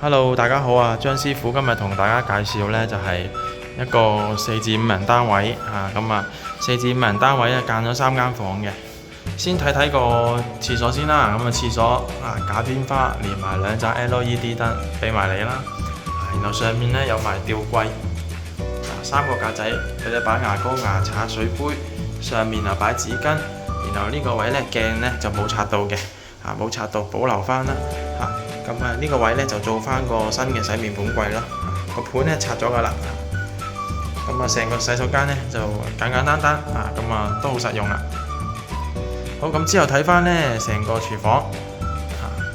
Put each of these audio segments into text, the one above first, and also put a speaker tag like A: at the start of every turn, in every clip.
A: Hello，大家好啊！張師傅今日同大家介紹呢，就係一個4至5人單位4至5人單位間咗3間房嘅。先睇睇個廁所先啦。廁所假天花連埋2盞 LED 燈俾埋你啦。然後上面呢有埋吊櫃，3個格仔俾你擺牙膏、牙刷、水杯，上面擺紙巾。然後呢個位呢鏡呢就冇拆到嘅，冇拆到保留翻啦。呢個位呢就做翻個新嘅洗面盆櫃啦，個盤呢拆咗噶啦。成個洗手間呢就簡簡單單都好實用啦。好，咁之後睇翻呢成個廚房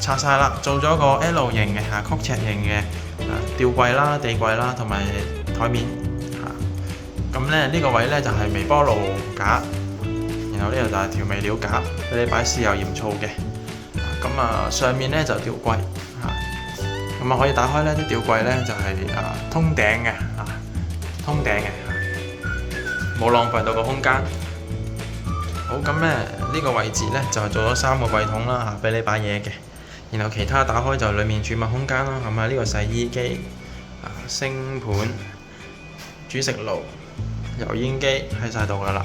A: 拆晒啦，做咗個 L 型嘅曲尺型嘅吊櫃啦、地櫃啦同埋台面。呢個位呢就係微波爐架，然後呢度就係調味料架，俾你擺豉油鹽醋嘅。上面呢就吊櫃，可以打開呢啲吊櫃呢就係通頂嘅，冇浪費到個空間。好，呢個位置呢就係做咗3個櫃桶啦，俾你擺嘢嘅。然後其他打開就裡面儲物空間啦。呢個洗衣機、星盤、煮食爐、油煙機喺晒度噶啦。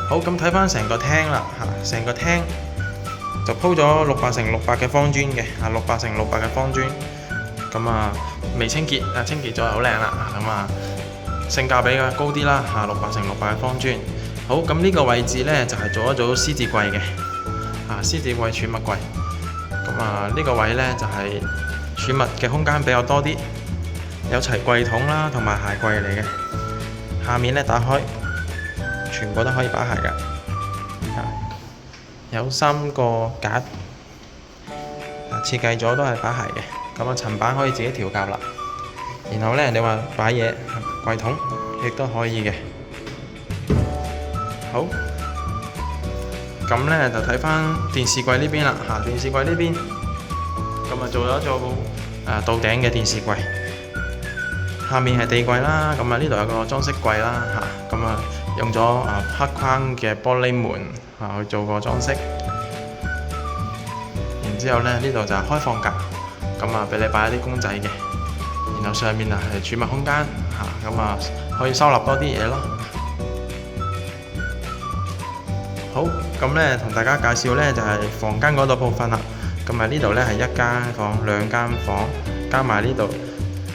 A: 好，咁睇翻成個廳啦，成個廳就鋪咗600乘600嘅方磚嘅，600乘600嘅方磚。未清潔，清潔咗好靚啦。性價比高啲啦，600乘600嘅方磚。好，咁呢個位置呢就係做一組獅子櫃嘅，獅子櫃儲物櫃。呢個位呢就係儲物嘅空間比較多啲，有齊櫃桶啦同埋鞋櫃嚟嘅。下面呢打開，全部都可以擺鞋㗎，有3個架，設計咗都係擺鞋嘅。層板可以自己調校啦。然後呢，你話擺嘢櫃桶亦都可以嘅。好，咁呢就睇翻電視櫃呢邊啦。電視櫃呢邊做咗做到頂嘅電視櫃，下面係地櫃啦。呢度有個裝飾櫃啦，用咗黑框嘅玻璃門去做個裝飾。然之後呢度就係開放格，俾你擺一啲公仔嘅。然後上面係儲物空間，可以收納多啲嘢咯。好，同大家介紹呢就係房間嗰度部分啦。呢度呢係1間房、2間房，加埋呢度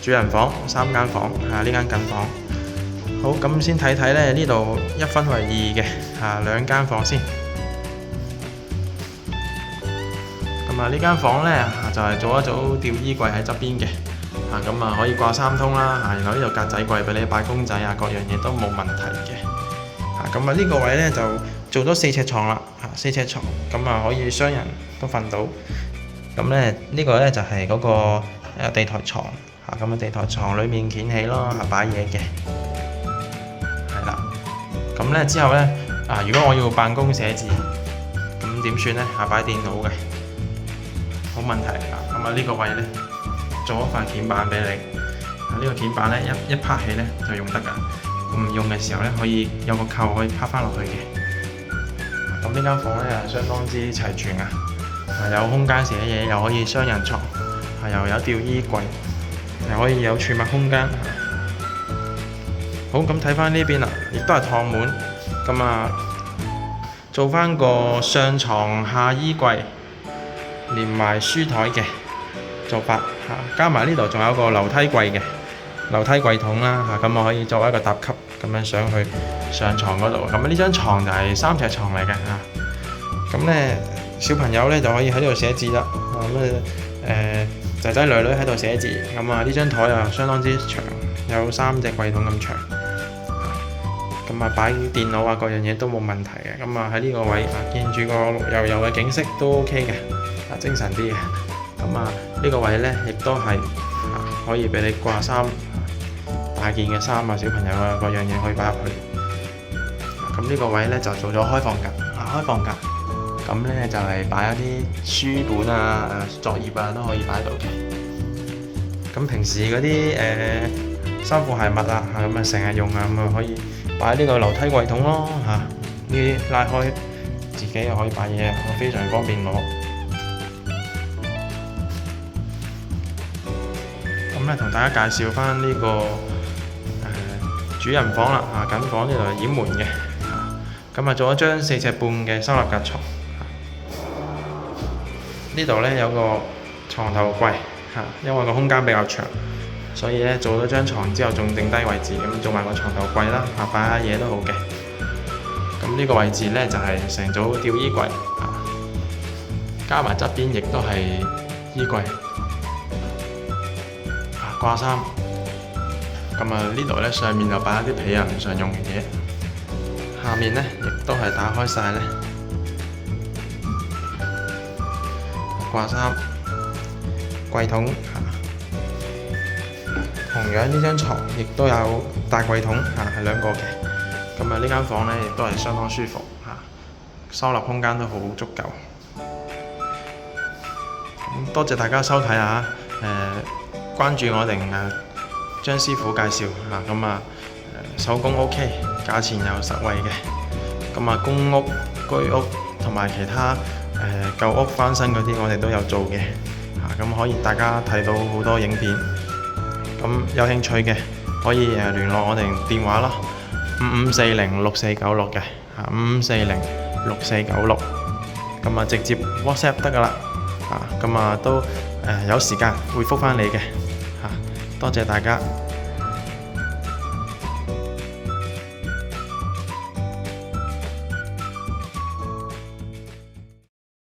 A: 主人房3間房，呢間緊房。好，咁先睇睇呢度1分為2嘅2間房先。呢間房呢就係做一組吊衣櫃喺側邊嘅，可以掛3通啦。然後呢度格仔櫃俾你擺公仔各樣嘢都冇問題嘅。呢個位呢就做咗4尺床啦，4尺床可以雙人都瞓到。呢個呢就係嗰個地台床，地台床裡面掀起咯，擺嘢嘅。係啦，之後呢，如果我要辦公寫字，咁點算呢？擺電腦嘅，冇問題。呢個位呢，做一塊鍵板俾你。呢個鍵板呢，一拍起呢就用得㗎。唔用嘅時候呢，可以有個扣可以拍翻落去嘅。呢間房呢，相當之齊全有空間寫嘢，又可以雙人床，又有吊衣櫃，又可以有儲物空間。好，睇翻呢邊啦，亦都係趟門。做翻個上床下衣櫃，連埋書台嘅做法加埋呢度仲有個樓梯櫃嘅，樓梯櫃桶啦可以作為一個搭級上去上床嗰度。呢張床就係3尺床嚟嘅小朋友呢就可以喺度寫字啦。仔仔女女喺度寫字。呢張台相當之長，有3隻櫃桶咁長。擺電腦各樣嘢都冇問題嘅。喺呢個位見住個綠油油嘅景色都 OK 嘅，精神啲嘅。呢個位呢亦都係可以俾你掛衫，大件嘅衫小朋友各樣嘢可以擺入去。呢個位呢就做咗開放格，呢就係擺一啲書本作業都可以擺到嘅。平時嗰啲衫褲鞋襪成日用可以擺呢個樓梯櫃桶咯。呢啲拉開自己又可以擺嘢，非常方便攞。咁咧同大家介紹翻呢個主人房啦，緊房呢度係掩門嘅，咁啊做咗張4尺半嘅收納格床。呢度咧有個床頭櫃因為個空間比較長，所以咧做咗張床之後仲剩低位置，咁做埋個床頭櫃啦，擺下嘢都好嘅。咁呢個位置咧就係成組吊衣櫃，加埋側邊亦都係衣櫃，掛衫。咁呢度咧上面就擺一啲被唔常用嘅嘢，下面咧亦都係打開晒咧。掛衫、櫃桶，同樣呢張床亦都有大櫃桶，係兩個嘅。咁呢間房咧亦都係相當舒服，收納空間都好足夠。咁多謝大家收睇啊！關注我哋張師傅介紹手工 OK， 價錢又實惠嘅。公屋、居屋同埋其他舊屋翻新嗰啲，我哋都有做嘅，咁可以大家睇到好多影片。咁有興趣嘅可以聯絡我哋電話啦，55406496嘅55406496，咁直接 WhatsApp 得噶啦，都有時間會覆返你嘅，多謝大家。